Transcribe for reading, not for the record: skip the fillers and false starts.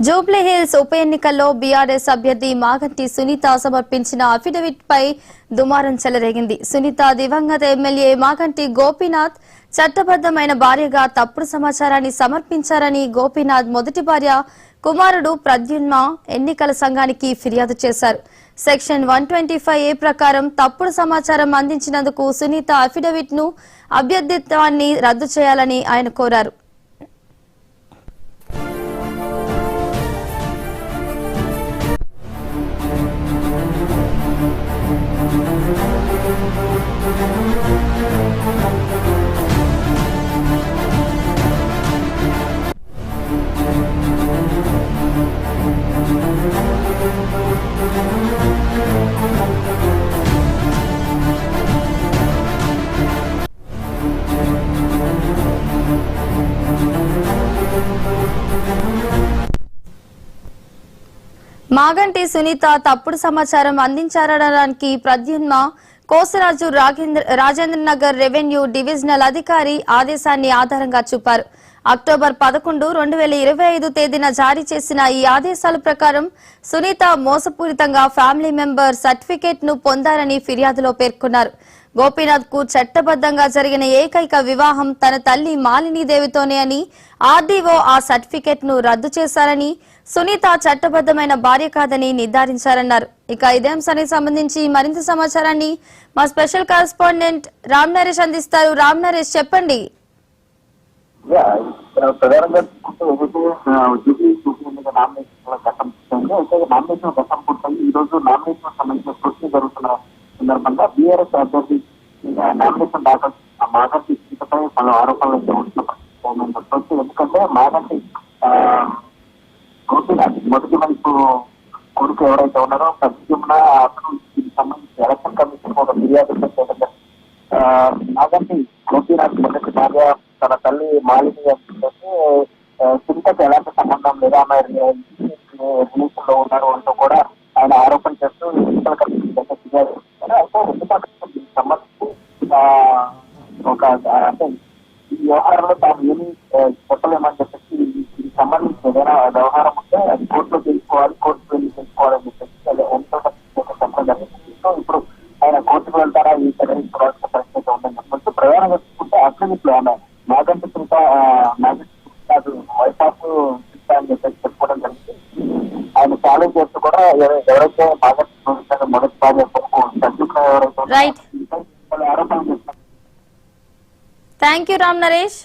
Jubilee hills ఉప ఎన్నికల్లో BRS అభ్యర్థి మాగంటి సునీత సమర్పించిన అఫిడవిట్ పై దుమారం చెలరేగింది. సునీత దివంగత ఎమ్మెల్యే మాగంటి గోపీనాథ్ చట్టబద్దమైన భార్యగా తప్పుడు సమాచారాన్ని సమర్పించారని గోపీనాథ్ మొదటి భార్య కుమారుడు ప్రద్యుమ్న ఎన్నికల సంఘానికి ఫిర్యాదు చేశారు. సెక్షన్ 125A ప్రకారం తప్పుడు సమాచారం అందించినందుకు సునీత అఫిడవిట్ ను అభ్యర్థిత్వాన్ని రద్దు చేయాలని ఆయన కోరారు. మాగంటి సునీత తప్పుడు సమాచారం అందించారనడానికి ప్రద్యుమ్న కోసరాజు రాజేంద్ర నగర్ రెవెన్యూ డివిజనల్ అధికారి ఆదేశాన్ని ఆధారంగా చూపారు. అక్టోబర్ 11, 2025 తేదీన జారీ చేసిన ఈ ఆదేశాల ప్రకారం సునీత మోసపూరితంగా ఫ్యామిలీ మెంబర్ సర్టిఫికేట్ ను పొందారని ఫిర్యాదులో పేర్కొన్నారు. గోపీనాథ్ కు చట్టబద్దంగా జరిగిన ఏకైక వివాహం తన తల్లి మాలినీదేవితోనే అని ఆర్డీఓ ఆ సర్టిఫికేట్ ను రద్దు చేశారని, సునీత చట్టబద్దమైన భార్య కాదని నిర్ధారించారన్నారు. ఇక ఇదే అంశానికి సంబంధించి మరింత సమాచారాన్ని మా స్పెషల్ కరెస్పాండెంట్ రామ్ నరేష్ అందిస్తారు. రామ్ నరేష్, చెప్పండి. ప్రధానంగా నామినేషన్ ఘట్టం పూర్తయి ఈ రోజు నామినేషన్ సంబంధించిన స్క్రూటినీ జరుగుతున్న సందర్భంగా బీఆర్ఎస్ అభ్యర్థి నామినేషన్ దాఖలు మాగంటి సీతపై పలు ఆరోపణలు వచ్చి, ఎందుకంటే మాగంటి గోపీనాథ్ మొదటి వైపు కొడుకు ఎవరైతే ఉన్నారో ప్రద్యుమ్న అతను దీనికి సంబంధించి ఎలక్షన్ కమిషన్ ఒక ఫిర్యాదు చేయడం మాగంటి గోపీనాథ్ మొదటి భార్య తన తల్లి మాలిని చెప్పేసి సునీతకు ఎలాంటి సంబంధం లేదా ఆమె రిలేషన్ లో ఉన్నారు అంటూ కూడా ఆయన ఆరోపణ చేస్తూ ఎన్నికల కమిషన్ ఫిర్యాదు చేస్తారు. అయితే ఎన్నికల దీనికి సంబంధించి ఒక అంటే ఈ వ్యవహారంలో తాను ఏమి చెప్పలేమని చెప్పేసి దీనికి సంబంధించి ఏదైనా వ్యవహారం ఉంటే అది కోర్టులో తెలుసుకోవాలి, కోర్టుకు వెళ్ళి తెలుసుకోవాలని చెప్పేసి అది చెప్పడం జరిగింది. సో ఇప్పుడు ఆయన కోర్టుకు వెళ్తారా ఈ పరిగణించుకోవాల్సిన పరిస్థితి ఉందని చెప్పొచ్చు. ప్రధానంగా చూసుకుంటే అఫిడవిట్ లో ఆమె మాగంటి సునీత వైఫ్ ఆఫ్ సునీత అని చెప్పేసి చెప్పుకోవడం జరిగింది. ఆయన ఛాలెంజ్ చేస్తూ కూడా ఎవరైతే మాగంటి సునీత మొదటి భార్య సర్టిఫికేట్ ఎవరైతే ఆరోపణలు చేస్తున్నారు. Thank you Ram Naresh.